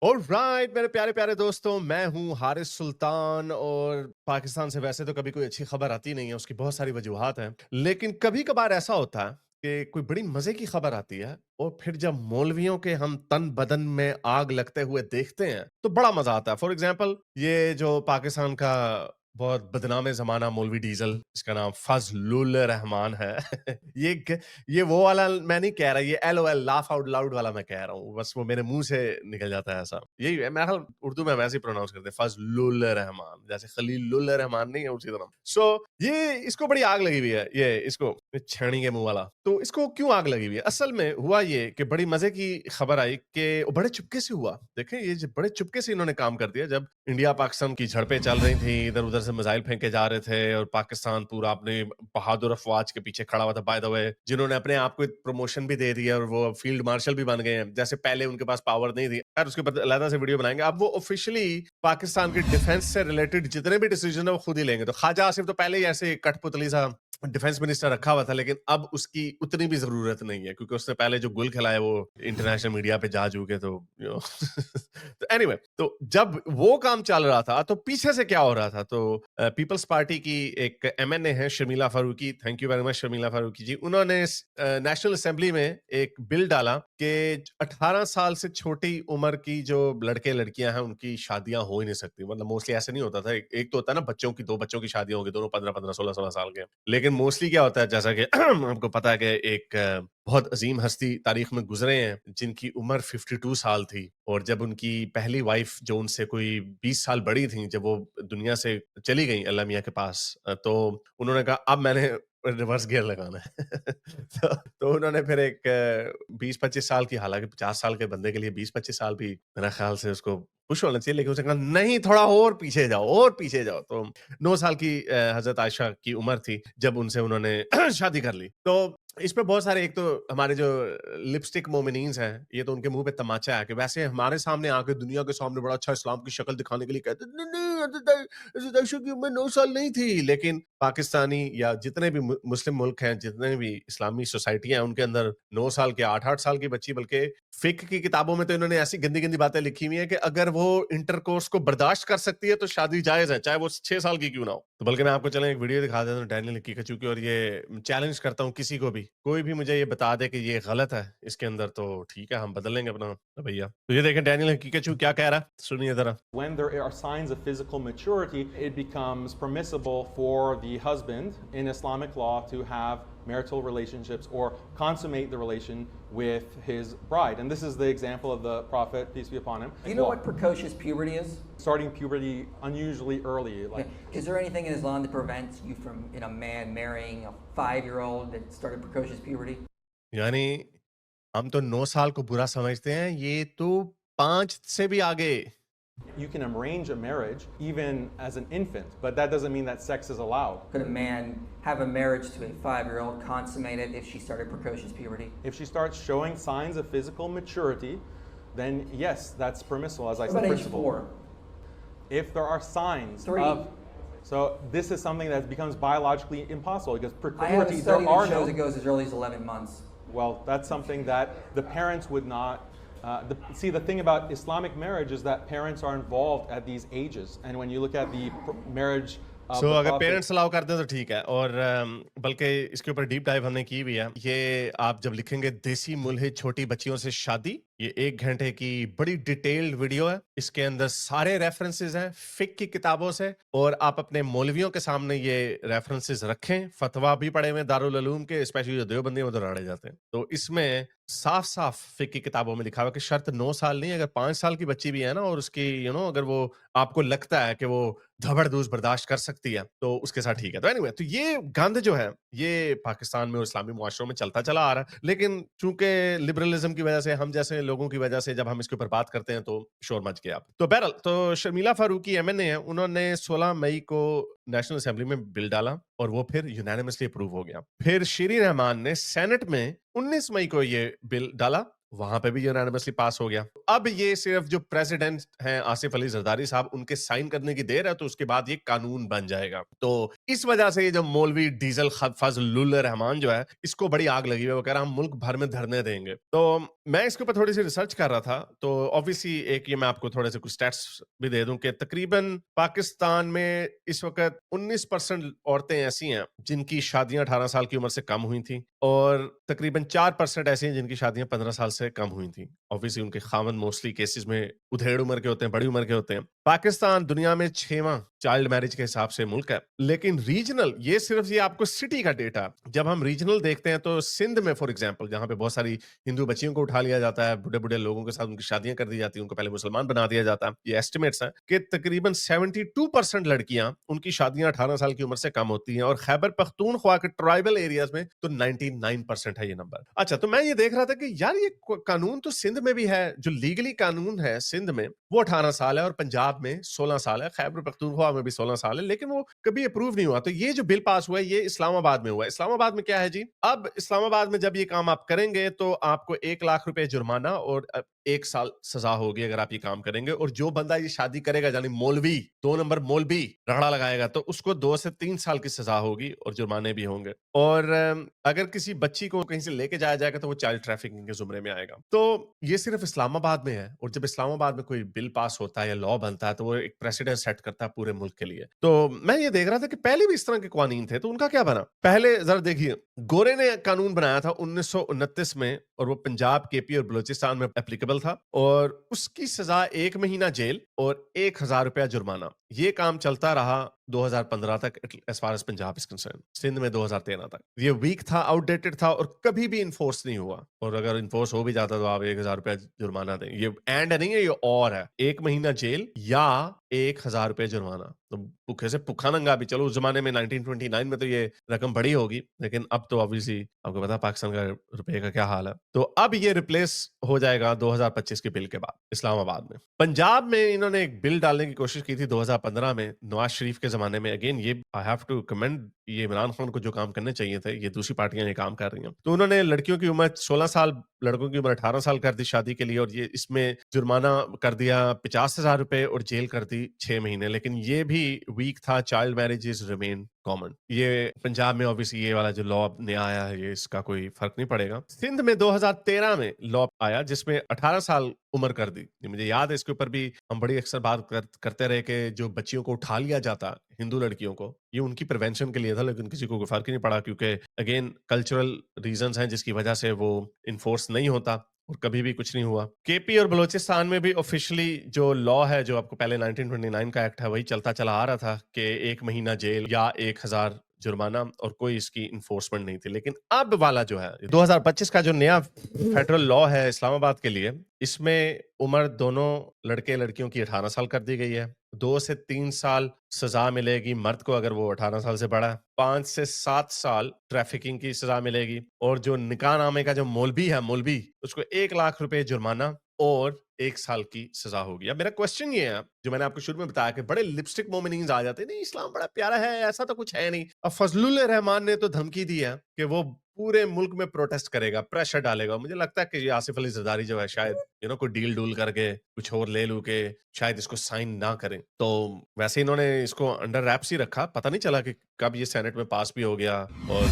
Alright मेरे प्यारे प्यारे दोस्तों, मैं हूँ हारिस सुल्तान। और पाकिस्तान से वैसे तो कभी कोई अच्छी खबर आती नहीं है, उसकी बहुत सारी वजूहात हैं। लेकिन कभी कभार ऐसा होता है कि कोई बड़ी मजे की खबर आती है, और फिर जब मौलवियों के हम तन बदन में आग लगते हुए देखते हैं तो बड़ा मजा आता है। फॉर एग्जाम्पल, ये जो पाकिस्तान का बहुत बदनाम जमाना मौलवी डीजल, इसका नाम फजलुल रहमान है। ये ये वो वाला मैं नहीं कह रहा, ये एलओएल लाफ आउट लाउड वाला मैं कह रहा हूँ, बस वो मेरे मुंह से निकल जाता है ऐसा। यही है, मैं उर्दू में वैसे ही प्रोनाउंस करते हैं, फजलुल रहमान, जैसे खलीलुल रहमान नहीं है उसी तरह। सो ये इसको बड़ी आग लगी हुई है, ये इसको छेड़ी के मुंह वाला। तो इसको क्यों आग लगी हुई है? असल में हुआ ये कि बड़ी मजे की खबर आई कि बड़े चुपके से हुआ। देखें, ये बड़े चुपके से इन्होंने काम कर दिया। जब इंडिया पाकिस्तान की झड़पें चल रही थी, इधर उधर से मिसाइल फेंके जा रहे थे, और पाकिस्तान पूरा अपने बहादुर अफवाज के पीछे खड़ा हुआ था, बाय द वे, जिन्होंने अपने आप को प्रमोशन भी दे दिया और वो फील्ड मार्शल भी बन गए हैं। जैसे पहले उनके पास पावर नहीं थी, यार उसके बाद अलग से वीडियो बनाएंगे। अब वो ऑफिशियली पाकिस्तान की डिफेंस से रिलेटेड जितने भी डिसीजन है वो खुद ही लेंगे। तो ख्वाजा आसिफ तो पहले ही ऐसे कठपुतली सा डिफेंस मिनिस्टर रखा हुआ था, लेकिन अब उसकी उतनी भी जरूरत नहीं है, क्योंकि उसने पहले जो गुल खिलाया वो इंटरनेशनल मीडिया पे जा चुके। तो तो एनीवे, तो जब वो काम चल रहा था तो पीछे से क्या हो रहा था, तो पीपल्स पार्टी की एक एमएनए है Sharmila Farooqui, thank you very much Sharmila Farooqui ji, उन्होंने नेशनल असेंबली में एक बिल डाला कि 18 साल से छोटी उम्र की जो लड़के लड़कियां हैं उनकी शादियां हो ही नहीं सकती। मतलब मोस्टली ऐसे नहीं होता था, एक तो होता है ना बच्चों की, दो बच्चों की शादियां होगी, दोनों 15-15 16-16 साल के। लेकिन मोस्टली क्या होता है, जैसा कि आपको पता है कि एक बहुत अजीम हस्ती तारीख में गुजरे हैं जिनकी उम्र 52 साल थी, और जब उनकी पहली वाइफ जो उनसे कोई 20 साल बड़ी थी, जब वो दुनिया से चली गई अल्लाह मियाँ के पास, तो उन्होंने कहा अब मैंने रिवर्स गियर लगाना है। तो उन्होंने फिर एक 20-25 साल की, हालांकि 50 साल के बंदे के लिए 20-25 साल भी मेरा ख्याल से उसको खुश होना चाहिए, लेकिन उसने कहा नहीं, थोड़ा और पीछे जाओ, और पीछे जाओ। तो 9 साल की हजरत आयशा की उम्र थी जब उनसे उन्होंने शादी कर ली। तो इस पे बहुत सारे, एक तो हमारे जो लिपस्टिक मोमिनीन्स हैं, ये तो उनके मुंह पे तमाचा है कि वैसे हमारे सामने आके दुनिया के सामने बड़ा अच्छा इस्लाम की शक्ल दिखाने के लिए कहते नहीं नहीं, हजरत आयशा की उम्र 9 साल नहीं थी। लेकिन पाकिस्तानी या जितने भी मुस्लिम मुल्क हैं, जितने भी इस्लामी सोसाइटियां हैं, उनके अंदर 9 साल के 8-8 साल की बच्ची, बल्कि फिक की किताबों में तो इन्होंने ऐसी गंदी गंदी बातें लिखी हुई है कि अगर वो इंटरकोर्स को बर्दाश्त कर सकती है तो शादी जायज है, चाहे वो 6 साल की क्यों ना हो। तो बल्कि मैं आपको चलें एक वीडियो दिखा देता हूँ डैनियल कीकचू की, और ये चैलेंज करता हूँ किसी को भी, कोई भी मुझे ये बता दे कि ये गलत है इसके अंदर, तो ठीक है, हम बदल लेंगे अपना रवैया। तो ये देखें डैनियल कीकचू क्या कह रहा है, सुनिए जरा। When there are signs of physical maturity, it becomes permissible for the husband in Islamic law to have marital relationships or consummate the relation with his bride. And this is the example of the Prophet, peace be upon him. Do you know what precocious puberty is? Starting puberty unusually early. Is there anything in Islam that prevents you from, a man marrying a 5-year-old that started precocious puberty? यानी हम तो 9 साल को बुरा समझते हैं, ये तो 5 से भी आगे। You can arrange a marriage even as an infant, but that doesn't mean that sex is allowed. Could a man have a marriage to a 5-year-old, consummate it if she started precocious puberty? If she starts showing signs of physical maturity, then yes, that's permissible, as I What said. about age Principle. 4? If there are signs 3. of, so this is something that becomes biologically impossible because I have a puberty, study there are that shows no. it goes as early as 11 months. Well, that's something that the parents would not. See, the thing about Islamic marriage is that parents are involved at these ages, and when you look at the marriage of so the अगर Prophet, parents allow करते हैं तो ठीक है। और बल्कि इसके ऊपर डीप डाइव हमने की भी है। ये आप जब लिखेंगे देसी मुल्हिद छोटी बच्चियों से शादी, ये 1 घंटे की बड़ी डिटेल्ड वीडियो है। इसके अंदर सारे रेफरेंसेस हैं फिक की किताबों से, और आप अपने मौलवियों के सामने ये रेफरेंसेस रखें। फतवा भी पढ़े हुए दारुल उलूम के, स्पेशली जो देवबंदी में तो रड़े जाते हैं। तो इसमें साफ साफ फिक की किताबों में लिखा हुआ कि शर्त 9 साल नहीं, अगर 5 साल की बच्ची भी है ना, और उसकी अगर वो आपको लगता है कि वो धबड़-दूस बर्दाश्त कर सकती है, तो उसके साथ ठीक है। तो एनीवे, तो ये गंद जो है, ये पाकिस्तान में और इस्लामी मुआशरों में चलता चला आ रहा है। लेकिन चूंकि लिबरलिज्म की वजह से, हम जैसे लोगों की वजह से जब हम इसके ऊपर बात करते हैं तो शोर मच गया। तो बहरहाल, तो शर्मिला फारूकी एमएनए है, उन्होंने 16 मई को नेशनल असेंबली में बिल डाला, और वो फिर यूनानिमसली अप्रूव हो गया। फिर शीरी रहमान ने सेनेट में 19 मई को ये बिल डाला, वहां पे भी यूनानिमसली पास हो गया। अब ये सिर्फ जो प्रेसिडेंट हैं आसिफ अली जरदारी साहब, उनके साइन करने की देर है, तो उसके बाद ये कानून बन जाएगा। तो इस वजह से ये जो मौलवी डीजल फजलुल रहमान जो है, इसको बड़ी आग लगी हुई है। वो कह रहा हम मुल्क भर में धरने देंगे। तो मैं इसके ऊपर थोड़ी सी रिसर्च कर रहा था, तो ऑब्वियसली एक ये मैं आपको थोड़े से कुछ स्टैट्स भी दे दूं कि तकरीबन पाकिस्तान में इस वक्त 19% औरतें ऐसी हैं जिनकी शादियां 18 साल की उम्र से कम हुई थी, और तकरीबन 4% ऐसी हैं जिनकी शादियां 15 साल से कम हुई थी। ऑब्वियसली उनके खामन मोस्टली केसेस में उधेड़ उम्र के होते हैं, बड़ी उम्र के होते हैं। पाकिस्तान दुनिया में 6वां चाइल्ड मैरिज के हिसाब से मुल्क है, लेकिन रीजनल, ये सिर्फ ये आपको सिटी का डेटा, जब हम रीजनल देखते हैं तो सिंध में फॉर एग्जांपल, जहां पे बहुत सारी हिंदू बच्चियों को उठा लिया जाता है, बूढ़े बूढ़े लोगों के साथ उनकी शादियां कर दी जाती हैं, उनको पहले मुसलमान बना दिया जाता है, ये एस्टिमेट्स हैं कि तकरीबन 72% लड़कियां उनकी शादियां 18 साल की उम्र से कम होती हैं, और खैबर पख्तूनख्वा के ट्राइबल एरियाज में तो 99% है ये नंबर। अच्छा, तो मैं ये देख रहा था कि यार ये कानून तो सिंध में भी है, जो लीगली कानून है सिंध में वो 18 साल है, और पंजाब में 16 साल है, खैबर पख्तूनख्वा में भी 16 साल है, लेकिन वो कभी अप्रूव नहीं हुआ। तो ये जो बिल पास हुआ है ये इस्लामाबाद में हुआ है। इस्लामाबाद में क्या है जी, अब इस्लामाबाद में जब ये काम आप करेंगे तो आपको 1 लाख रुपए जुर्माना और 1 साल सजा होगी अगर आप ये काम करेंगे। और जो बंदा ये शादी करेगा, यानी मौलवी, 2 नंबर मौलवी रगड़ा लगाएगा, तो उसको 2 से 3 साल की सजा होगी और जुर्माने भी होंगे। और अगर किसी बच्ची को कहीं से लेके जाया जाएगा तो वो चाइल्ड ट्रैफिकिंग के जुमरे में आएगा। तो ये सिर्फ इस्लामाबाद में है, और जब इस्लामाबाद में कोई बिल पास होता है या लॉ बनता है तो वो एक प्रेसिडेंट सेट करता है पूरे मुल्क के लिए। तो मैं ये देख रहा था कि पहले भी इस तरह के कानून थे, तो उनका क्या बना। पहले जरा देखिए, गोरे ने कानून बनाया था 1929 में, और वो पंजाब, केपी और बलूचिस्तान में एप्लीकेबल था, और उसकी सजा 1 महीना जेल और 1000 रुपया जुर्माना। ये काम चलता रहा 2015 तक, as far as Punjab is concern. Sindh में 2013 तक ये वीक था, आउटडेटेड था, और कभी भी इन्फोर्स नहीं हुआ। और अगर इन्फोर्स हो भी जाता तो आप 1000 रुपया जुर्माना दें। ये एंड नहीं है, ये और है, 1 महीना जेल या 1000 रुपये जुर्माना। तो भूखे से भूखा नंगा भी, चलो उस जमाने में 1929 में तो ये रकम बड़ी होगी, लेकिन अब तो ऑब्वियसली आपको पता पाकिस्तान का रुपए का क्या हाल है। तो अब ये रिप्लेस हो जाएगा 2025 के बिल के बाद इस्लामाबाद में। पंजाब में इन्होंने एक बिल डालने की कोशिश की थी 2015 में, नवाज शरीफ के जमाने में। अगेन ये आई हैव टू कमेंड, ये इमरान खान को जो काम करने चाहिए थे, ये दूसरी पार्टियां ये काम कर रही हैं। तो उन्होंने लड़कियों की उम्र 16 साल, लड़कों की उम्र 18 साल कर दी शादी के लिए, और ये इसमें जुर्माना कर दिया 50,000 रुपए और जेल कर दी 6 महीने। लेकिन ये भी वीक था, चाइल्ड मैरिजेस रिमेन कॉमन। ये पंजाब में ऑब्वियसली ये वाला जो लॉ नया आया है, ये इसका कोई फर्क नहीं पड़ेगा। सिंध में 2013 में लॉ आया जिसमें 18 साल उम्र कर दी। मुझे याद है, इसके ऊपर भी हम बड़ी अक्सर बात करते रहे कि जो बच्चियों को उठा लिया जाता, हिंदू लड़कियों को, ये उनकी प्रिवेंशन के लिए था, लेकिन किसी को कोई फर्क ही नहीं पड़ा, क्योंकि अगेन कल्चरल रीजंस हैं जिसकी वजह से वो इन्फोर्स नहीं होता, और कभी भी कुछ नहीं हुआ। केपी और बलूचिस्तान में भी ऑफिशियली जो लॉ है, जो आपको पहले 1929 का एक्ट है, वही चलता चला आ रहा था कि 1 महीना जेल या 1000 जुर्माना, और कोई इसकी इन्फोर्समेंट नहीं थी। लेकिन अब वाला जो है 2025 का जो नया फेडरल लॉ है इस्लामाबाद के लिए, इसमें उम्र दोनों लड़के लड़कियों की 18 साल कर दी गई है। 2 से 3 साल सजा मिलेगी मर्द को अगर वो 18 साल से बड़ा है, 5 से 7 साल ट्रैफिकिंग की सजा मिलेगी, और जो निकाह नामे का जो मौलवी है, मौलवी, उसको 1 लाख रुपए जुर्माना और 1 साल की सजा होगी। अब मेरा क्वेश्चन ये है, जो मैंने आपको शुरू में बताया कि बड़े लिपस्टिक मोमिनीन आ जाते हैं, नहीं इस्लाम बड़ा प्यारा है, ऐसा तो कुछ है नहीं। अब फजलुल रहमान ने तो धमकी दी है कि वो पूरे मुल्क में प्रोटेस्ट करेगा, प्रेशर डालेगा। मुझे लगता है कि ये आसिफ अली जरदारी जो है, शायद कोई डील डूल करके कुछ और ले लू के शायद इसको साइन ना करें। तो वैसे इन्होंने इसको अंडर रैप्स ही रखा, पता नहीं चला कि कब ये सेनेट में पास भी हो गया और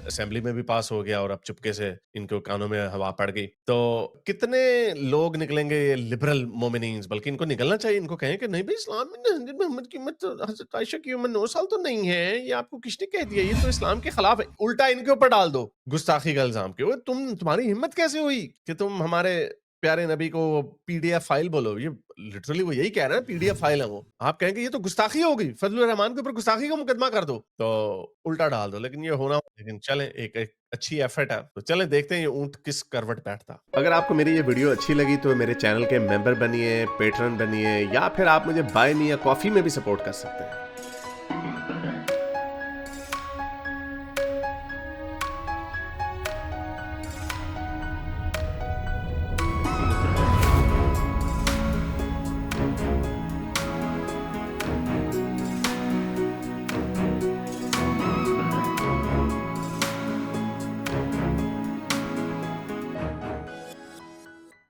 असेंबली में भी पास हो गया, और अब चुपके से इनके कानों में हवा पड़ गई। तो कितने लोग निकलेंगे ये लिबरल मोमिनीन्स, बल्कि इनको निकलना चाहिए, इनको कहें कि नहीं भाई, इस्लाम में हज़रत मोहम्मद की उम्र तो, हज़रत आयशा की उम्र 9 साल तो नहीं है, ये आपको किसने कह दिया, ये तो इस्लाम के खिलाफ है। उल्टा इनके ऊपर डाल दो गुस्ताखी का इल्जाम के, तुम्हारी हिम्मत कैसे हुई कि तुम हमारे प्यारे नबी को पीडीएफ फाइल बोलो। ये लिटरली वो यही कह रहे हैं, पीडीएफ फाइल है वो। आप कहेंगे ये तो गुस्ताखी होगी, फजलुर रहमान के ऊपर गुस्ताखी का मुकदमा कर दो, तो उल्टा डाल दो। लेकिन ये होना, लेकिन चलें, एक अच्छी एफर्ट है, तो चलें देखते हैं ये ऊंट किस करवट बैठता। अगर आपको मेरी ये वीडियो अच्छी लगी तो मेरे चैनल के मेंबर बनिए, पेट्रन बनिए, या फिर आप मुझे बाय मी या कॉफी में भी सपोर्ट कर सकते हैं।